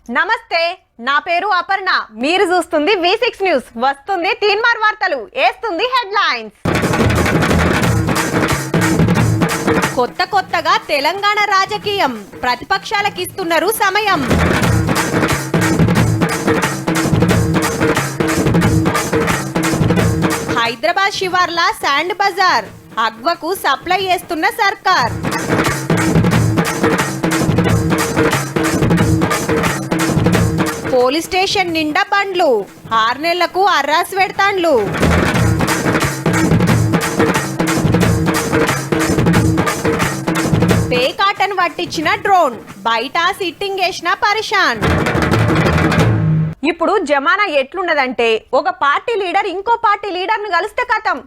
నమస్తే, నా పేరు అపర్ణ. మీరు చూస్తుంది V6 న్యూస్. వస్తుంది తీన్మార్ వార్తలు, వేస్తుంది హెడ్లైన్స్. కొత్తగా తెలంగాణ రాజకీయం, ప్రతిపక్షాలకు ఇస్తున్నారు సమయం. హైదరాబాద్ శివార్ల శాండ్ బజార్, అగ్వకు సప్లై చేస్తున్న సర్కార్. పోలీస్ స్టేషన్ నిండా బండ్లు, 6 నెలలకు అర్రాస్ పెడతాండ్లు. పే కాటన్ పట్టించిన డ్రోన్, బయట సిట్టింగ్ వేసిన పరిశాన్. ఇప్పుడు జమానా ఎట్లున్నదంటే, ఒక పార్టీ లీడర్ ఇంకో పార్టీ లీడర్ను కలిస్తే కథం,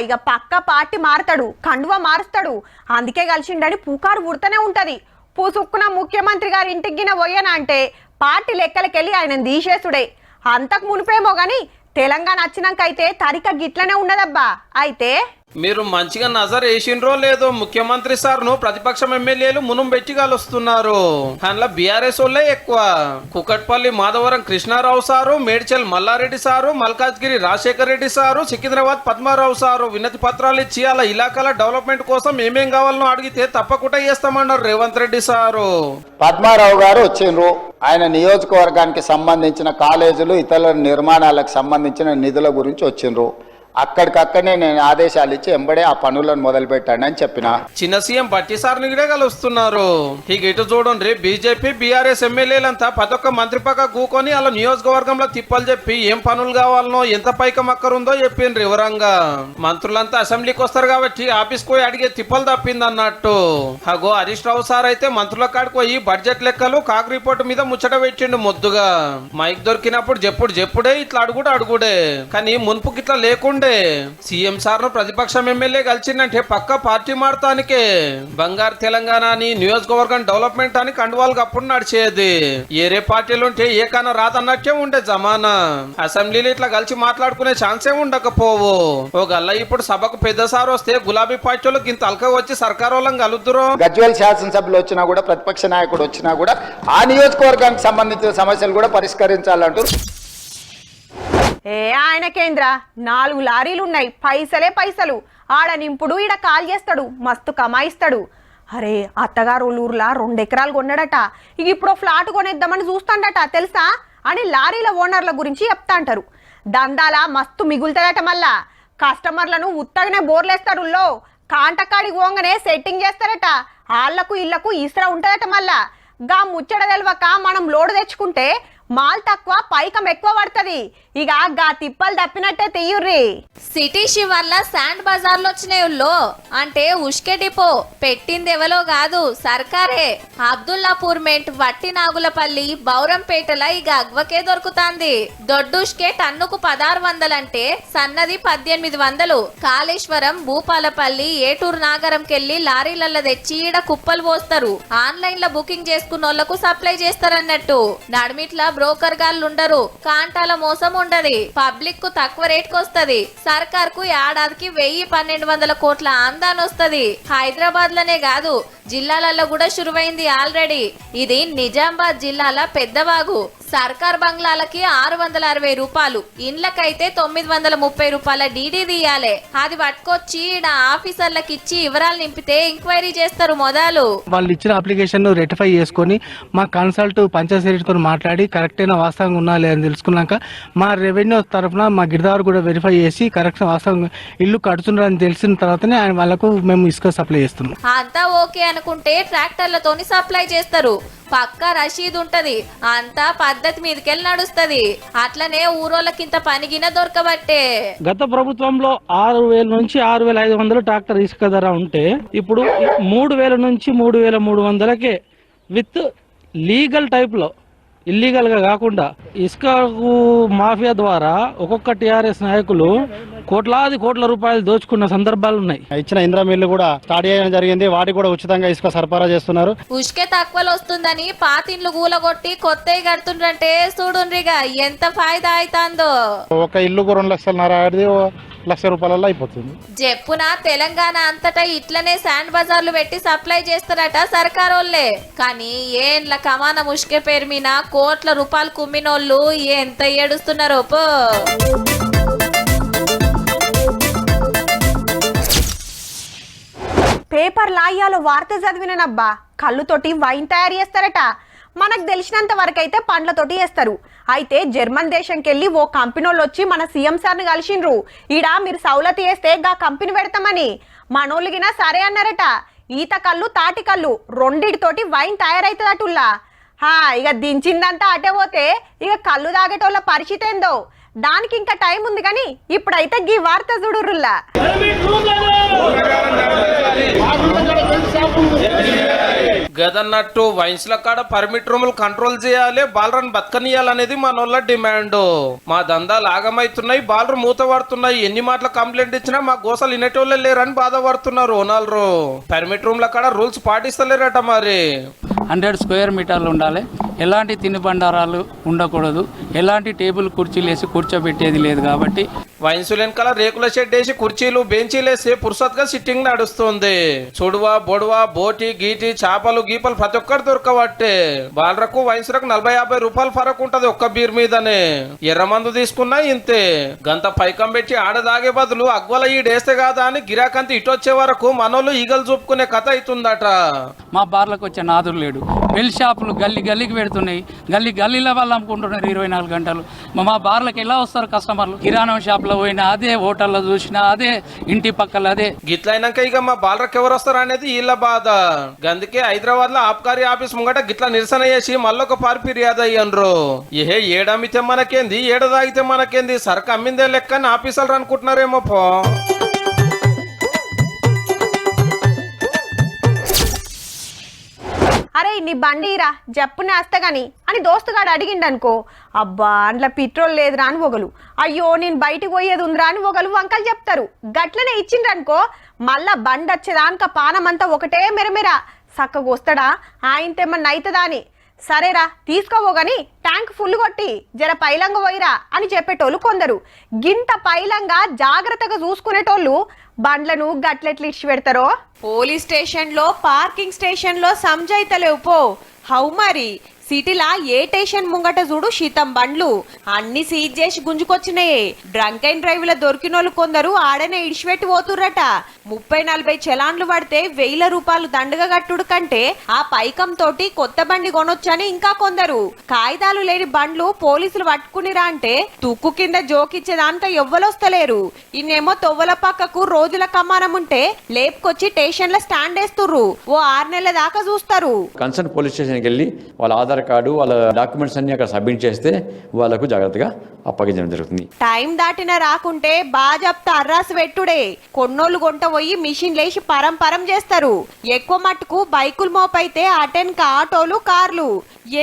ఇక పక్క పార్టీ మారుతాడు, కండువా మారుస్తాడు. అందుకే కలిసిండని పుకారు పుడుతూనే ఉంటది. పూసుక్కున ముఖ్యమంత్రి గారి ఇంటికి పోయానా అంటే పార్టీ లెక్కలకెళ్ళి ఆయన తీసేసుడే. అంతకు మునిపేమో గాని తెలంగాణ వచ్చినాకైతే తరిక గిట్లనే ఉన్నదబ్బా. అయితే మీరు మంచిగా నజర్ వేసిండ్రో లేదో, ముఖ్యమంత్రి సార్ను ప్రతిపక్షం ఎమ్మెల్యేలు మునం పెట్టి కలుస్తున్నారు. అందులో బీఆర్ఎస్ వాళ్ళే ఎక్కువ. Kukatpally Madhavaram Krishnarao sir, Medchal Mallareddy sir, Malkajgiri Rajasekhar Reddy sir, Secunderabad Padmarao sir వినతి పత్రాలు ఇచ్చి అలా ఇలాకాల డెవలప్మెంట్ కోసం ఏమేం కావాలనో అడిగితే తప్పకుండా చేస్తామన్నారు రేవంత్ రెడ్డి సారు. పద్మారావు గారు వచ్చిండ్రు. ఆయన నియోజకవర్గానికి సంబంధించిన కాలేజీలు, ఇతర నిర్మాణాలకు సంబంధించిన నిధుల గురించి వచ్చిండ్రు. అక్కడికక్కడనే నేను ఆదేశాలు ఇచ్చి ఎంబడే ఆ పనులను మొదలు పెట్టండి అని చెప్పిన. చిన్న సీఎం బట్టి సార్ని కూడా కలుస్తున్నారు. ఇక ఇటు చూడండి, బీజేపీ బీఆర్ఎస్ ఎమ్మెల్యేలంతా ప్రతి ఒక్క మంత్రి పక్క కూకొని అలా నియోజకవర్గంలో తిప్పలు చెప్పి ఏం పనులు కావాలనో, ఎంత పైకం అక్కరుందో చెప్పిండ్రు వివరంగా. మంత్రులంతా అసెంబ్లీకి వస్తారు కాబట్టి ఆఫీస్కి పోయి అడిగే తిప్పలు తప్పింది అన్నట్టు. అగో హరీష్ రావు సార్ అయితే మంత్రుల కాడికి పోయి బడ్జెట్ లెక్కలు కాక్ రిపోర్ట్ మీద ముచ్చట పెట్టిండు ముద్దుగా. మైక్ దొరికినప్పుడు చెప్పుడే ఇట్లా అడుగుడే, కానీ మున్పుకి ఇట్లా లేకుండా సీఎం సార్ ను ప్రతిపక్షం ఎమ్మెల్యే కలిసిందంటే పక్క పార్టీ మారటానికే. బంగారు తెలంగాణ అని, నియోజకవర్గం డెవలప్మెంట్ అని కండువాళ్ళకి అప్పుడు నడిచేది. ఏరే పార్టీలు ఉంటే ఏ కన్నా రాదన్నట్టే ఉండే జమానా. అసెంబ్లీలో ఇట్లా కలిసి మాట్లాడుకునే ఛాన్సే ఉండకపోవు. ఓ గల్ల ఇప్పుడు సభకు పెద్ద సార్ వస్తే గులాబీ పార్టీలకు ఇంత అల్క వచ్చి సర్కార్ వాళ్ళని కలుద్దురు. గజ్వేల్ శాసనసభలో వచ్చినా కూడా, ప్రతిపక్ష నాయకుడు వచ్చినా కూడా ఆ నియోజకవర్గానికి సంబంధించిన సమస్యలు కూడా పరిష్కరించాలంటూ. ఆయన కేంద్ర 4 లారీలు ఉన్నాయి, పైసలు. ఆడ నింపుడు, ఈడ కాల్ చేస్తాడు, మస్తు కమాయిస్తాడు. అరే అత్తగారు ఊర్లా 2 ఎకరాలు కొన్నాడట. ఇక ఇప్పుడు ఫ్లాట్ కొనేద్దామని చూస్తాడట తెలుసా అని లారీల ఓనర్ల గురించి చెప్తా అంటారు. దందాల మస్తు మిగులుతాడట. మళ్ళా కస్టమర్లను ఉత్తగానే బోర్లేస్తాడు. కాంటకాడికి పోగానే సెట్టింగ్ చేస్తారట. ఆళ్లకు ఇళ్లకు ఇసురా ఉంటదట. మళ్ళా గా ముచ్చట తెలవక మనం లోడు తెచ్చుకుంటే మాల్ తక్కువ, పైకం ఎక్కువ పడుతుంది. ఇక గా తిప్పలు తప్పినట్టే తీయుర్రి. సిటీ శివర్ల శాండ్ బజార్ లో వచ్చినాయుల్లో అంటే ఉష్కే డిపో పెట్టింది ఎవలో కాదు, సర్కారే. అబ్దుల్లాపూర్ మెంట్, వట్టి నాగులపల్లి, బౌరంపేటల ఇక అగ్వకే దొరుకుతాంది. దొడ్డుష్కే టన్నుకు 1600 అంటే సన్నది 1800. కాళేశ్వరం, భూపాలపల్లి, ఏటూరు నాగరంకెళ్లి లారీలల్ల తెచ్చి ఈడ కుప్పలు పోస్తారు. ఆన్లైన్ లో బుకింగ్ చేసుకున్నోళ్లకు సప్లై చేస్తారన్నట్టు. నడిమిట్ల బ్రోకర్ గాళ్ళు ఉండరు, కాంటాల మోసం ఉండదు. పబ్లిక్ కు తక్కువ రేట్ కు వస్తది. సర్కార్ కు ఏడాదికి 1000-1200 కోట్ల ఆందాన్ వస్తది. హైదరాబాద్ లోనే కాదు, జిల్లాలలో కూడా శురువైంది ఆల్రెడీ. ఇది నిజామాబాద్ జిల్లాల పెద్దవాగు. సర్కార్ బంగ్లాలకి 660 రూపాయలు, ఇండ్లకైతే 930 రూపాయల డీడీ తీయాలి. అది పట్టుకొచ్చి ఈడ ఆఫీసర్లకు ఇచ్చి వివరాలు నింపితే ఎంక్వైరీ చేస్తారు మొదలు. వాళ్ళు ఇచ్చిన అప్లికేషన్ రెటిఫై చేసుకొని మా కన్సల్ట్ పంచాయత్ సెక్రటరీతో మాట్లాడి కరెక్ట్ అయిన వాస్తవంగా ఉన్నా లేదని తెలుసుకున్నాక మా రెవెన్యూ తరఫున మా గిరిదారు కూడా వెరిఫై చేసి కరెక్ట్ వాస్తవంగా ఇల్లు కడుతున్నారని తెలిసిన తర్వాతనే ఆయన వాళ్ళకు మేము ఇసుక సప్లై చేస్తున్నాం. అంతా ఓకే అనుకుంటే ట్రాక్టర్లతోని సప్లై చేస్తారు. పక్కా రషీద్ ఉంటది, అంతా పద్ధతి మీదకెళ్ళి నడుస్తది. అట్లనే ఊరోళ్ళకింత పనిగిన దొరకబట్టే. గత ప్రభుత్వంలో 6000 నుంచి 6500 ట్రాక్టర్ ఇసుక ధర ఉంటే ఇప్పుడు 3000 నుంచి 3300కే విత్ లీగల్ టైప్ లో, ఇల్లీగల్ గా కాకుండా ఇసుకకు మాఫియా ద్వారా ఒక్కొక్క టీఆర్ఎస్ నాయకులు కోట్ల రూపాయలు దోచుకున్న సందర్భాలు ఉన్నాయి. ఇచ్చిన ఇంద్రా మిల్లు కూడా స్టార్ట్ చేయడం జరిగింది. వాటికి కూడా ఉచితంగా ఇసుక సరఫరా చేస్తున్నారు. ఉష్కే తక్కువలు వస్తుందని పాతిండ్లు గూలగొట్టి కొత్తవి కడుతుండ్రంటే చూడుండ్రిగా ఎంత ఫాయిదా అవుతుందో. ఒక ఇల్లుకు 2,00,000 ఆడిది ₹1,00,000 అయిపోతుంది. చెప్పున తెలంగాణ అంతటా ఇట్లనే శాండ్ బజార్లు పెట్టి సప్లై చేస్తారట సర్కారోళ్ళే. కానీ ఏండ్ల కమాన ముష్కే పేరు మీద కోట్ల రూపాయలు కుమ్మినోళ్ళు ఎంత ఏడుస్తున్నారో పో. పేపర్ లాయ్యాలో వార్త చదివినబ్బా, కళ్ళుతోటి వైన్ తయారు చేస్తారట. మనకు తెలిసినంత వరకు అయితే పండ్లతోటి చేస్తారు. అయితే జర్మన్ దేశంకి వెళ్ళి ఓ కంపెనీ వాళ్ళు వచ్చి మన సీఎం సార్ని కలిసిండ్రు. ఈడ మీరు సౌలతి చేస్తే గా కంపెనీ పెడతామని. మనోళ్ళగినా సరే అన్నారట. ఈత కళ్ళు తాటి కళ్ళు రెండిటితోటి వైన్ తయారైతుందటుల్లా. ఇక దించిందంతా అటే పోతే ఇక కళ్ళు తాగేటోళ్ళ పరిస్థితి ఏందో. దానికి ఇంకా టైం ఉంది, కానీ ఇప్పుడైతే గీ వార్త చూడుర్రుల్లా. గదన్నట్టు వైన్స్ల కాడ పర్మిట్ రూములు కంట్రోల్ చేయాలి, బాలరన్ బతకనియాలనేది మనోళ్ళ డిమాండ్. మా దందాలు ఆగమైతున్నాయి, బాలరు మూత పడుతున్నాయి, ఎన్ని మాటల కంప్లైంట్ ఇచ్చినా మా గోసలు వినేటోళ్ళే లేరని బాధపడుతున్నారు ఓనర్లు. పర్మిట్ రూమ్ల కాడ రూల్స్ పాటిస్తలేరట. మరి 100 స్క్వేర్ మీటర్లు ఉండాలి, ఎలాంటి తినుబండారాలు ఉండకూడదు, ఎలాంటి టేబుల్ కుర్చీలు వేసి కూర్చోబెట్టేది లేదు. కాబట్టి వైన్స్ వెనకాల రేకుల షెడ్ వేసి కుర్చీలు బెంచీలు వేసి పురుసత్గా సిట్టింగ్ నడుస్తుంది. చుడువా బొడువా బోటి గీటి చేపలు గీపలు ప్రతి ఒక్కరు దొరకబట్టే. బాలరకు వైన్స్లకు 40-50 రూపాయలు ఫరక్ ఉంటది ఒక్క బీర్ మీదనే. ఎర్రమందు తీసుకున్నా ఇంతే. గంత పైకం పెట్టి ఆడదాగే బదులు అగ్వల ఈడేస్తే కాదా అని గిరాకంతి ఇటొచ్చే వరకు మనోళ్ళు ఈగలు చూపుకునే కథ అవుతుందట. మా బార్లకు వచ్చే నాదురు లేడు. బెల్ షాపులు గల్లీ గల్లీకి పెడుతున్నాయి, గల్లీల వాళ్ళు అమ్ముకుంటున్నారు 24 గంటలు. మా బార్లకు ఎలా వస్తారు కస్టమర్లు? కిరాణా షాప్లో పోయినా అదే, హోటల్లో చూసినా అదే, ఇంటి పక్కల అదే. గిట్లయినాక ఇక మా బాలరకు ఎవరు వస్తారు అనేది వీళ్ళ బాధ. అందుకే హైదరాబాద్ లో ఆబ్కారీ ఆఫీస్ ముంగట గిట్లా నిరసన చేసి మళ్ళొక పారి ఫిర్యాదు అయ్యన్రు. ఏ ఏడమ్మితే మనకేంది, ఏడదాగితే మనకేంది, సరుకు అమ్మిందే లెక్క అని ఆఫీసర్లు అనుకుంటున్నారేమో పో. అరే నీ బండిరా జప్పునే వస్తగాని అని దోస్తుగాడు అడిగిండనుకో, అబ్బా అందులో పెట్రోల్ లేదురా అని ఒకలు, అయ్యో నేను బయటికి పోయేది ఉందిరా అని ఒకలు వంకలు చెప్తారు. గట్లనే ఇచ్చిండ్రనుకో మళ్ళా బండి వచ్చేదానిక పానమంతా ఒకటే మెరమెరా. చక్కగా వస్తాడా ఆయనతేమన్నా అవుతుందా అని. సరేరా తీసుకోవోగాని ట్యాంక్ ఫుల్ కొట్టి జర పైలంగా పోయిరా అని చెప్పేటోళ్ళు కొందరు. గింత పైలంగా జాగ్రత్తగా చూసుకునేటోళ్ళు బండ్లను గట్లెట్లు ఇచ్చి పెడతారో. పోలీస్ స్టేషన్ లో పార్కింగ్ స్టేషన్ లో సంజాయితలేవు పో. హౌ మరి సిటీలా ఏ స్టేషన్ ముంగట చూడు శీతం బండ్లు అన్ని సీజ్ చేసి గుంజుకొచ్చినాయి. డ్రంక్ అండ్ డ్రైవ్ లో దొరికినోళ్ళు కొందరు ఆడనే ఇడిచిపెట్టి పోతుర్రట. 30-40 చలాన్లు పడితే 1000 రూపాయలు దండగా కట్టుడు కంటే ఆ పైకం తోటి కొత్త బండి కొనొచ్చని ఇంకా కొందరు. కాగితాలు లేని బండ్లు పోలీసులు పట్టుకునిరా అంటే తుక్కు కింద జోకిచ్చేదానిక ఎవ్వలొస్తలేరు. ఇన్నేమో తొవ్వల పక్కకు రోజుల కమ్మానం ఉంటే లేపుకొచ్చి స్టేషన్ లో స్టాండ్ వేస్తుర్రు. ఓ 6 నెలల దాకా చూస్తారు. కన్సర్న్ పోలీస్ స్టేషన్కి వెళ్ళి వాళ్ళ ఆధార్ కార్డు వాళ్ళ డాక్యుమెంట్స్ అన్ని అక్కడ సబ్మిట్ చేస్తే వాళ్ళకు జాగ్రత్తగా అప్పగించడం జరుగుతుంది. టైం దాటిన రాకుంటే బాజప్తా అర్రాసు పెట్టుడే. కొన్నోళ్ళు కొంట పోయి మిషన్ లేసి పరం చేస్తారు. ఎక్కువ మట్టుకు బైకులు మోపైతే అటెన్క ఆటోలు కార్లు.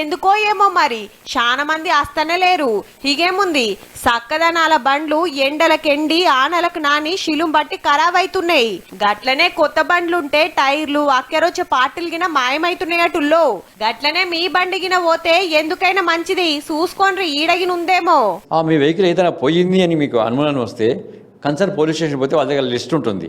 ఎందుకో ఏమో మరి చాలా మంది వస్తనే లేరు. ఇగేముంది సక్కదనాల బండ్లు ఎండలకెండి ఆనలకు నాని శిలుం బట్టి ఖరాబ్ అవుతున్నాయి. గట్లనే కొత్త బండ్లుంటే టైర్లు అక్కెరొచ్చే పార్టీలు గిన మాయమైతున్నాయటుల్లో. గట్లనే మీ బండి గిన పోతే ఎందుకైనా మంచిది చూసుకోండి ఈడగినుందేమో. మీ వెహికల్ ఏదైనా పోయింది అని మీకు అనుమానం వస్తే కన్సర్న్ పోలీస్ స్టేషన్ పోతే వాళ్ళ దగ్గర లిస్ట్ ఉంటుంది,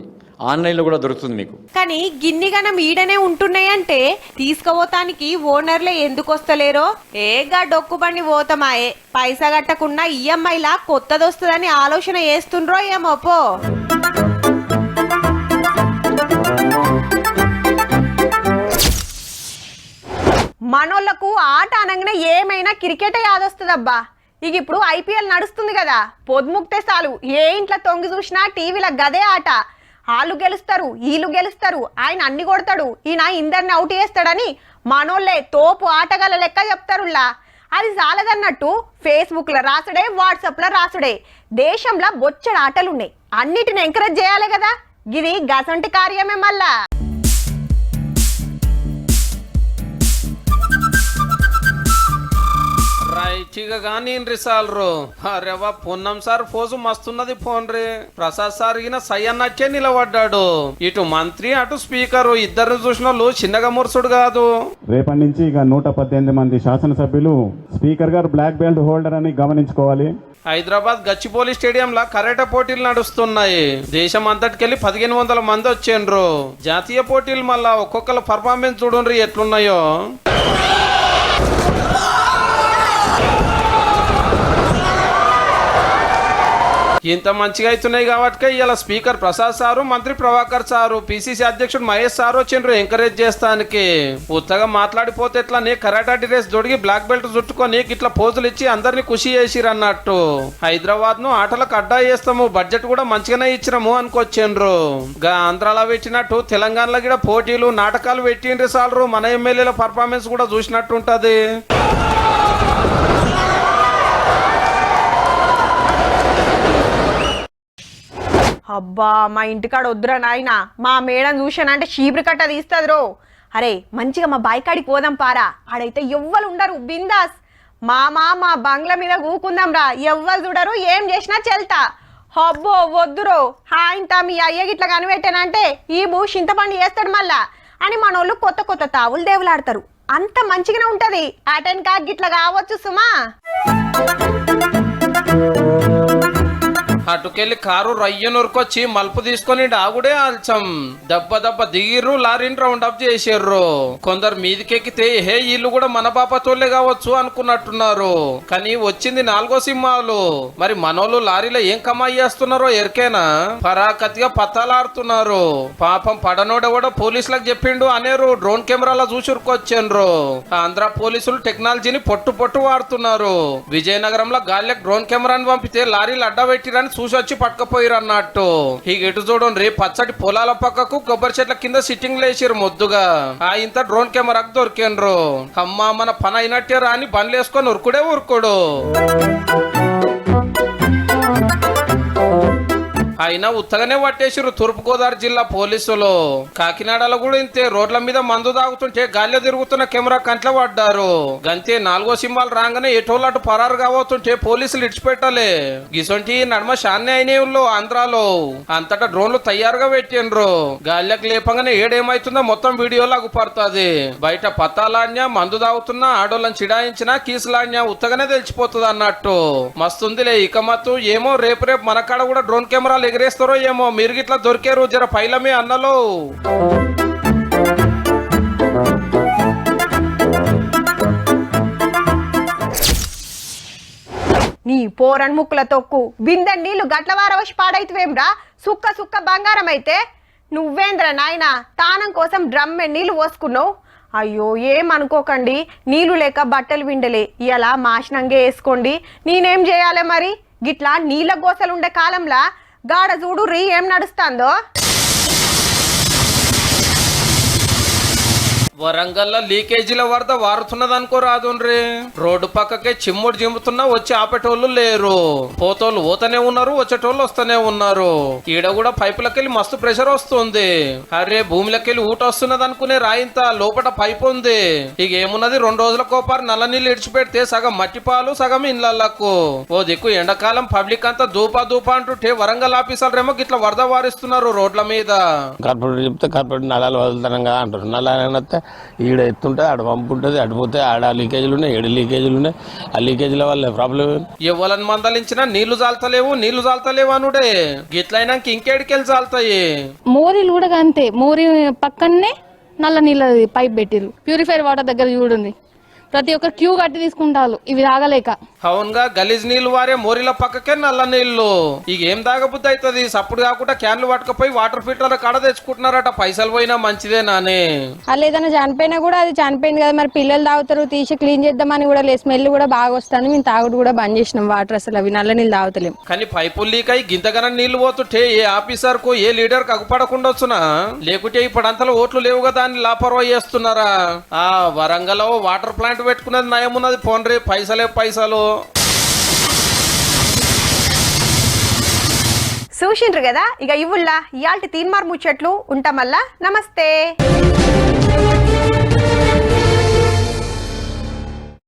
ఆన్లైన్లో కూడా దొరుకుతుంది మీకు. కానీ గిన్నిగనం ఈడనే ఉంటున్నాయంటే తీసుకుపోతానికి ఓనర్లే ఎందుకు వస్తలేరో. ఏగా డొక్కు బండి పోతామాయే పైసా కట్టకుండా ఈఎంఐలా కొత్తదొస్తుందని ఆలోచన చేస్తుండ్రో ఏమో పో. మనోళ్లకు ఆట అనగానే ఏమైనా క్రికెటే యాదొస్తుందబ్బా. ఇక ఇప్పుడు ఐపీఎల్ నడుస్తుంది కదా, పొద్దుముక్తే చాలు ఏ ఇంట్లో తొంగి చూసినా టీవీలో గదే ఆట. వాళ్ళు గెలుస్తారు వీళ్ళు గెలుస్తారు, ఆయన అన్ని కొడతాడు ఈయన ఇందరిని అవుట్ చేస్తాడని మనోళ్ళే తోపు ఆటగాళ్ళ లెక్క చెప్తారులా. అది చాలదన్నట్టు ఫేస్బుక్లో రాసుడే వాట్సాప్లో రాసుడే. దేశంలో బొచ్చడి ఆటలున్నాయి, అన్నిటిని ఎంకరేజ్ చేయాలి కదా. గిది గసంటి కార్యమే మళ్ళా. రైట్ ఉట్టిగా కానీ సాలరు అరేవా పొన్నం సార్ ఫోజు మస్తున్నది ఫోన్ రే. ప్రసాద్ సార్ ఈయన సయ్యన్నట్టే నిలబడ్డాడు. ఇటు మంత్రి అటు స్పీకరు ఇద్దరు చూసిన వాళ్ళు చిన్నగా మురుసుడు కాదు. రేపటి నుంచి ఇక 118 మంది శాసనసభ్యులు స్పీకర్ గారు బ్లాక్ బెల్ట్ హోల్డర్ అని గమనించుకోవాలి. హైదరాబాద్ గచ్చిబౌలి స్టేడియంలో కరాటే పోటీలు నడుస్తున్నాయి. దేశం అంతటికెళ్ళి 1500 మంది వచ్చిండ్రు. జాతీయ పోటీలు మళ్ళా ఒక్కొక్కరు పర్ఫార్మెన్స్ చూడండి ఎట్లున్నాయో. ఇంత మంచిగా అవుతున్నాయి కాబట్టి ఇలా స్పీకర్ ప్రసాద్ సారు, మంత్రి ప్రభాకర్ సారు, పిసిసి అధ్యక్షుడు మహేష్ సారు వచ్చిండ్రు ఎంకరేజ్ చేస్తానికి. ఉత్తగా మాట్లాడిపోతే ఎట్లా నీ కరాటా డ్రెస్ దొడిగి బ్లాక్ బెల్ట్ చుట్టుకొని ఇట్లా పోజులు ఇచ్చి అందరినీ ఖుషి చేసిరు అన్నట్టు. హైదరాబాద్ ను ఆటలకు అడ్డా చేస్తాము, బడ్జెట్ కూడా మంచిగానే ఇచ్చినాము అనుకొచ్చిండ్రు. గా ఆంధ్రాలో పెట్టినట్టు తెలంగాణలో కూడా పోటీలు నాటకాలు పెట్టిండ్రు సాలరు. మన ఎమ్మెల్యేల పర్ఫార్మెన్స్ కూడా చూసినట్టు ఉంటది. అబ్బా మా ఇంటికాడ వద్దురా నాయన, మా మేడం చూశానంటే చీపురు కట్ట తీస్తుంది రో. అరే మంచిగా మా బాయికాడికి పోదాం పారా, ఆడైతే ఎవ్వరు ఉండరు బిందాస్. మా బంగ్లా మీద కూకుందాం రా, ఎవ్వరు చూడరు, ఏం చేసినా చెల్తా. అబ్బో వద్దురో, ఇంత మీ అయ్య గిట్లా కనిపెట్టానంటే ఈ చింతపండు చేస్తాడు మళ్ళా అని మనోళ్ళు కొత్త కొత్త తావులు దేవులాడతారు. అంత మంచిగానే ఉంటది. అటెన్ కా గిట్లా కావచ్చు సుమా. అటుకెళ్ళి కారు రయ్యనూరుకొచ్చి మలుపు తీసుకొని డాగుడే ఆల్చం. దెబ్బ దిగిర్రు, లారీని రౌండ్ అప్ చేసిర్రు. కొందరు మీదికెక్కితే హే ఇల్లు కూడా మన బాపతోళ్లే కావచ్చు అనుకున్నట్టున్నారు. కానీ వచ్చింది 4వ సింహాలు. మరి మనోళ్ళు లారీలో ఏం కమాయి చేస్తున్నారో ఎరికేనా? పరాకతిగా పత్తాలాడుతున్నారు. పాపం పడనోడ కూడా పోలీసులకు చెప్పిండు అనేరు. డ్రోన్ కెమెరాలో చూసుకొచ్చిండ్రు. ఆంధ్ర పోలీసులు టెక్నాలజీని పొట్టు వాడుతున్నారు. విజయనగరంలో గాలికి డ్రోన్ కెమెరాని పంపితే లారీలు అడ్డబెట్టిరని చూసి వచ్చి పట్టుకపోయిరు అన్నట్టు. ఇక ఎటు చూడండి, పచ్చటి పొలాల పక్కకు కొబ్బరి చెట్ల కింద సిట్టింగ్ లేచిరు ముద్దుగా. ఇంత డ్రోన్ కెమెరాకు దొరికిండ్రు. అమ్మా మన పని అయినట్టే రాని బండ్లు వేసుకొని ఉరుకుడు. అయినా ఉత్తగానే పట్టేసిరు తూర్పుగోదావరి జిల్లా పోలీసులు. కాకినాడలో కూడా ఇంతే, రోడ్ల మీద మందు తాగుతుంటే గాల్లో తిరుగుతున్న కెమెరా కంట్లో పడ్డారు. గంతే 4వ సింహాలు రాగానే ఎటోళ్ళు అటు పరారు కావతుంటే పోలీసులు ఇడిచిపెట్టాలి. గిసొంటి నడమ షాన్నే అయినేవుల్లో ఆంధ్రాలో అంతటా డ్రోన్లు తయారుగా పెట్టిండ్రు. గాల్లోకి లేపంగానే ఏడేమైతుందో మొత్తం వీడియోలో అగుపడుతుంది. బయట పత్తాలాడ్냐, మందు తాగుతున్నా, ఆడోళ్ళని చిడాయించినా, కీసులాడ్냐 ఉత్తగానే తెలిసిపోతుంది అన్నట్టు. మస్తుందిలే. ఇక మత్తు ఏమో రేపు మన కాడ కూడా డ్రోన్ కెమెరాలు ఎగరేస్తారో ఏమో. మీరు గిట్లా దొరికారు జర పైలమే అన్నలో. నీ పోరన్ ముక్కుల తొక్కు బిందె నీళ్లు గట్లవార వచ్చి పాడైతువేమ్రా. సుక్క బంగారం అయితే నువ్వేంద్ర నాయన తానం కోసం డ్రమ్మె నీళ్లు పోసుకున్నావు. అయ్యో ఏమనుకోకండి, నీళ్లు లేక బట్టలు విండలే, ఇలా మాషనంగా వేసుకోండి. నేనేం చేయాలి మరి? గిట్లా నీళ్ళ గోసలుండే కాలంలా గాడ చూడు రీ ఏం నడుస్తుందో. వరంగల్లో లీకేజీల వరద వారుతున్నది అనుకో రాదుండ్రి. రోడ్డు పక్కకే చిమ్ముడు జిమ్ముతున్నా వచ్చి ఆపేటోళ్ళు లేరు. పోతోళ్ళు పోతనే ఉన్నారు, వచ్చేటోళ్ళు వస్తూనే ఉన్నారు. ఈడ కూడా పైపులకెళ్ళి మస్తు ప్రెషర్ వస్తుంది. అరే భూమిలోకెళ్ళి ఊట వస్తున్నది అనుకునే రాయింత లోపల పైపు ఉంది. ఇక ఏమున్నది, 2 రోజుల కోపారు నల్ల నీళ్ళు ఇడిచిపెడితే సగం మట్టి పాలు సగం ఇండ్లకు. ఓ దిక్కు ఎండాకాలం పబ్లిక్ అంతా దూపా అంటుంటే వరంగల్ ఆఫీసర్లేమో గిట్లా వరద వారిస్తున్నారు రోడ్ల మీద. కార్పొరేటర్ చెప్తే కార్పొరేటర్ నలాలు వదులుతానంగా అంటారు. నల్లా ఈడ ఎత్తుంటే ఆడ పంపు ఉంటుంది, అడిపోతే ఆడ లీకేజీలు ఉన్నాయి, 7 లీకేజీలు ఉన్నాయి. ఆ లీకేజీల వల్ల ప్రాబ్లం. ఎవరని మందలించినా నీళ్లు జాలతలేవు అనుడే. గిట్లయినాక ఇంకేడికెళ్ళి జాలతాయి. మోరీలు కూడా అంతే, మోరీ పక్కనే నల్ల నీళ్ళ పైప్ పెట్టిరు. ప్యూరిఫైర్ వాటర్ దగ్గర చూడండి, ప్రతి ఒక్క క్యూ కట్టి తీసుకుంటారు ఇవి తాగలేక. అవునుగా, గలీజ్ నీళ్లు వారే మోరీల పక్కకే నల్ల నీళ్లు. ఇక ఏం తాగబుద్ధి అవుతుంది? సప్పుడు కాకుండా క్యాన్లు పట్టుకపోయి వాటర్ ఫిల్టర్ కాడ తెచ్చుకుంటున్నారట. పైసలు పోయినా మంచిదేనానే. అలా ఏదైనా చనిపోయినా కూడా అది చనిపోయింది కదా, మరి పిల్లలు తాగుతారు, తీసి క్లీన్ చేద్దామని కూడా లేదు, స్మెల్ కూడా బాగా వస్తుంది. మేము తాగుడు కూడా బంద్ చేసినాం వాటర్, అసలు అవి నల్ల నీళ్ళు తాగుతలేము. కానీ పైపులు లీక్ అయి గింతగానం నీళ్లు పోతుంటే ఏ ఆఫీసర్ కు ఏ లీడర్ కు అగుపడకుండా వచ్చునా? లేకుంటే ఇప్పుడంతలో ఓట్లు లేవు కదా అని లాపర్వా చేస్తున్నారా? ఆ వరంగల్ వాటర్ ప్లాంట్ పెట్టుకున్నది నయమున్నది. పోన్రే పైసలు. చూసిండ్రు కదా, ఇక ఇవుల్లా ఇయాల్టి తీన్మార్ ముచ్చట్లు ఉంటామల్లా. నమస్తే.